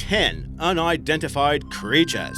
10 Unidentified Creatures.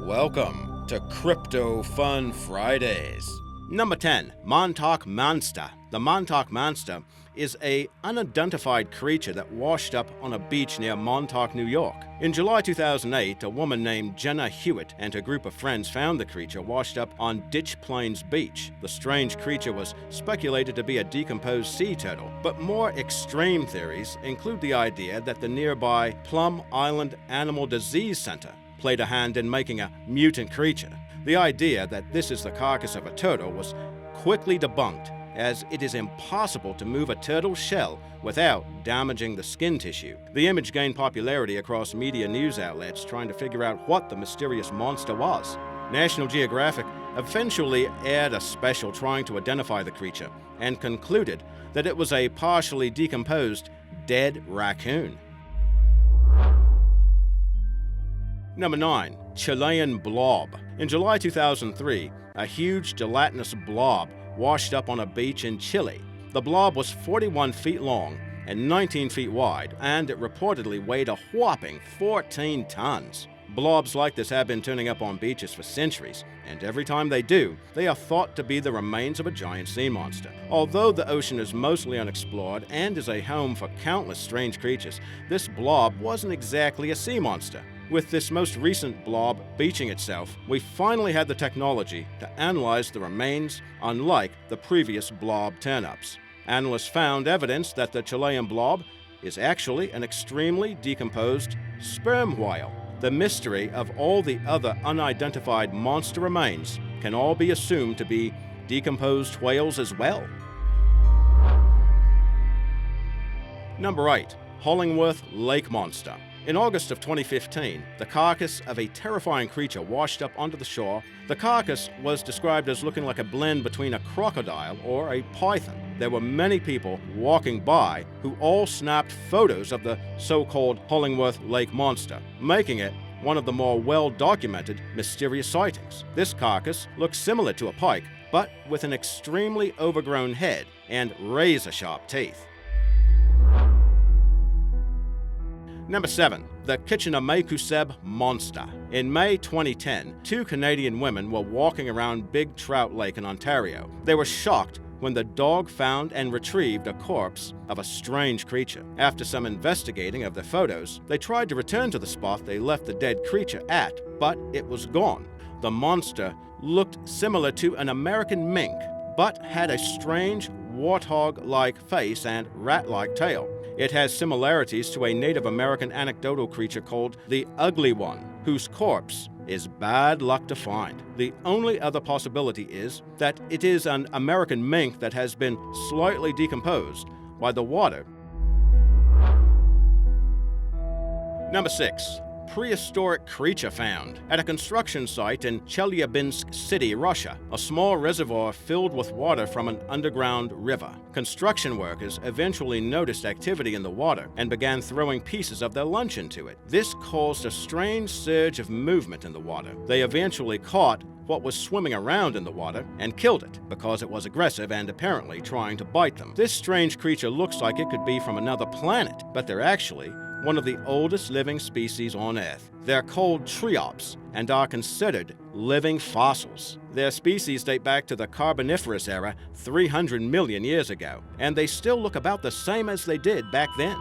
Welcome to Crypto Fun Fridays. Number 10. MONTAUK Monster. The MONTAUK Monster is an unidentified creature that washed up on a beach near Montauk, New York. In July 2008, a woman named Jenna Hewitt and her group of friends found the creature washed up on Ditch Plains Beach. The strange creature was speculated to be a decomposed sea turtle, but more extreme theories include the idea that the nearby Plum Island Animal Disease Center played a hand in making a mutant creature. The idea that this is the carcass of a turtle was quickly debunked, as it is impossible to move a turtle's shell without damaging the skin tissue. The image gained popularity across media news outlets trying to figure out what the mysterious monster was. National Geographic eventually aired a special trying to identify the creature and concluded that it was a partially decomposed dead raccoon. Number 9. Chilean blob. In July 2003, a huge gelatinous blob washed up on a beach in Chile. The blob was 41 feet long and 19 feet wide, and it reportedly weighed a whopping 14 tons. Blobs like this have been turning up on beaches for centuries, and every time they do, they are thought to be the remains of a giant sea monster. Although the ocean is mostly unexplored and is a home for countless strange creatures, this blob wasn't exactly a sea monster. With this most recent blob beaching itself, we finally had the technology to analyze the remains, unlike the previous blob turn-ups. Analysts found evidence that the Chilean blob is actually an extremely decomposed sperm whale. The mystery of all the other unidentified monster remains can all be assumed to be decomposed whales as well. Number 8. Hollingworth Lake Monster. In August of 2015, the carcass of a terrifying creature washed up onto the shore. The carcass was described as looking like a blend between a crocodile or a python. There were many people walking by who all snapped photos of the so-called Hollingworth Lake Monster, making it one of the more well-documented mysterious sightings. This carcass looks similar to a pike, but with an extremely overgrown head and razor-sharp teeth. Number 7. The Kitchener-Makuseb Monster. In May 2010, 2 Canadian women were walking around Big Trout Lake in Ontario. They were shocked when the dog found and retrieved a corpse of a strange creature. After some investigating of the photos, they tried to return to the spot they left the dead creature at, but it was gone. The monster looked similar to an American mink, but had a strange warthog-like face and rat-like tail. It has similarities to a Native American anecdotal creature called the Ugly One, whose corpse is bad luck to find. The only other possibility is that it is an American mink that has been slightly decomposed by the water. Number 6. Prehistoric creature found. At a construction site in Chelyabinsk City, Russia, a small reservoir filled with water from an underground river. Construction workers eventually noticed activity in the water and began throwing pieces of their lunch into it. This caused a strange surge of movement in the water. They eventually caught what was swimming around in the water and killed it because it was aggressive and apparently trying to bite them. This strange creature looks like it could be from another planet, but they're actually one of the oldest living species on Earth. They're called triops and are considered living fossils. Their species date back to the Carboniferous era 300 million years ago, and they still look about the same as they did back then.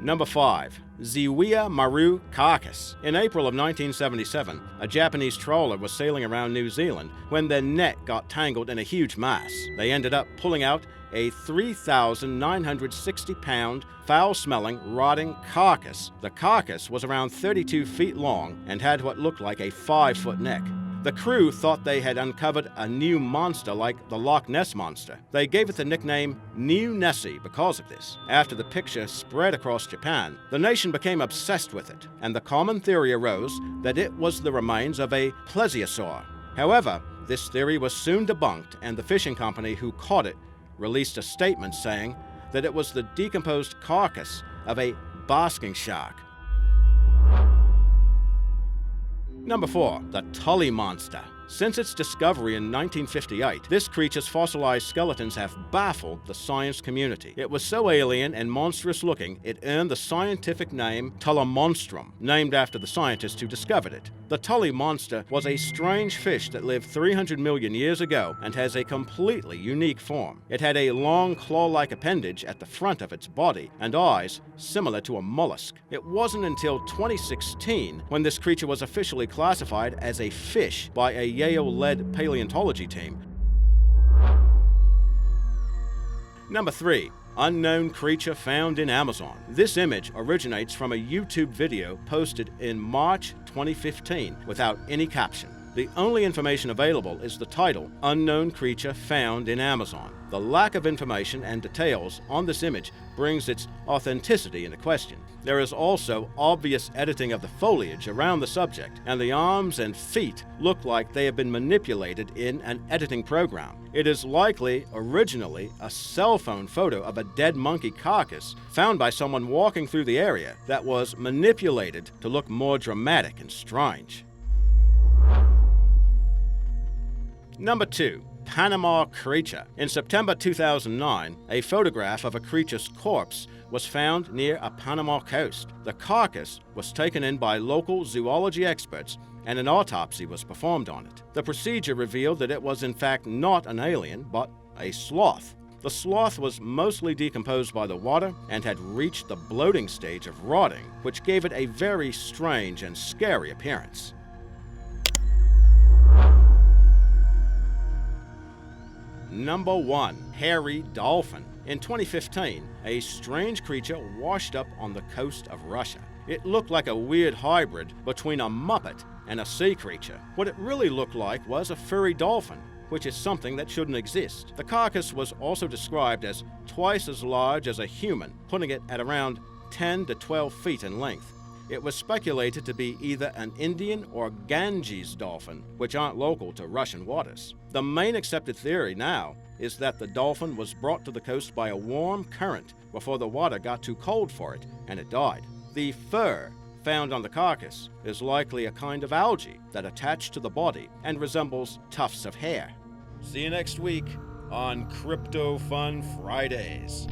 Number 5. Zuiyo-Maru Carcass. In April of 1977, a Japanese trawler was sailing around New Zealand when their net got tangled in a huge mass. They ended up pulling out a 3,960-pound, foul-smelling, rotting carcass. The carcass was around 32 feet long and had what looked like a 5-foot neck. The crew thought they had uncovered a new monster like the Loch Ness monster. They gave it the nickname New Nessie because of this. After the picture spread across Japan, the nation became obsessed with it, and the common theory arose that it was the remains of a Plesiosaur. However, this theory was soon debunked, and the fishing company who caught it released a statement saying that it was the decomposed carcass of a basking shark. Number 4. The TULLY Monster. Since its discovery in 1958, this creature's fossilized skeletons have baffled the science community. It was so alien and monstrous looking, it earned the scientific name Tullymonstrum, named after the scientist who discovered it. The Tully monster was a strange fish that lived 300 million years ago and has a completely unique form. It had a long claw-like appendage at the front of its body and eyes similar to a mollusk. It wasn't until 2016 when this creature was officially classified as a fish by a Yale-led paleontology team. Number 3. Unknown creature found in Amazon. This image originates from a YouTube video posted in March 2015 without any caption. The only information available is the title, Unknown Creature Found in Amazon. The lack of information and details on this image brings its authenticity into question. There is also obvious editing of the foliage around the subject, and the arms and feet look like they have been manipulated in an editing program. It is likely originally a cell phone photo of a dead monkey carcass found by someone walking through the area that was manipulated to look more dramatic and strange. Number 2. Panama creature. In September 2009, a photograph of a creature's corpse was found near a Panama coast. The carcass was taken in by local zoology experts and an autopsy was performed on it. The procedure revealed that it was in fact not an alien, but a sloth. The sloth was mostly decomposed by the water and had reached the bloating stage of rotting, which gave it a very strange and scary appearance. Number 1. Hairy dolphin. In 2015, a strange creature washed up on the coast of Russia. It looked like a weird hybrid between a muppet and a sea creature. What it really looked like was a furry dolphin, which is something that shouldn't exist. The carcass was also described as twice as large as a human, putting it at around 10 to 12 feet in length. It was speculated to be either an Indian or Ganges dolphin, which aren't local to Russian waters. The main accepted theory now is that the dolphin was brought to the coast by a warm current before the water got too cold for it, and it died. The fur found on the carcass is likely a kind of algae that attached to the body and resembles tufts of hair. See you next week on Crypto Fun Fridays.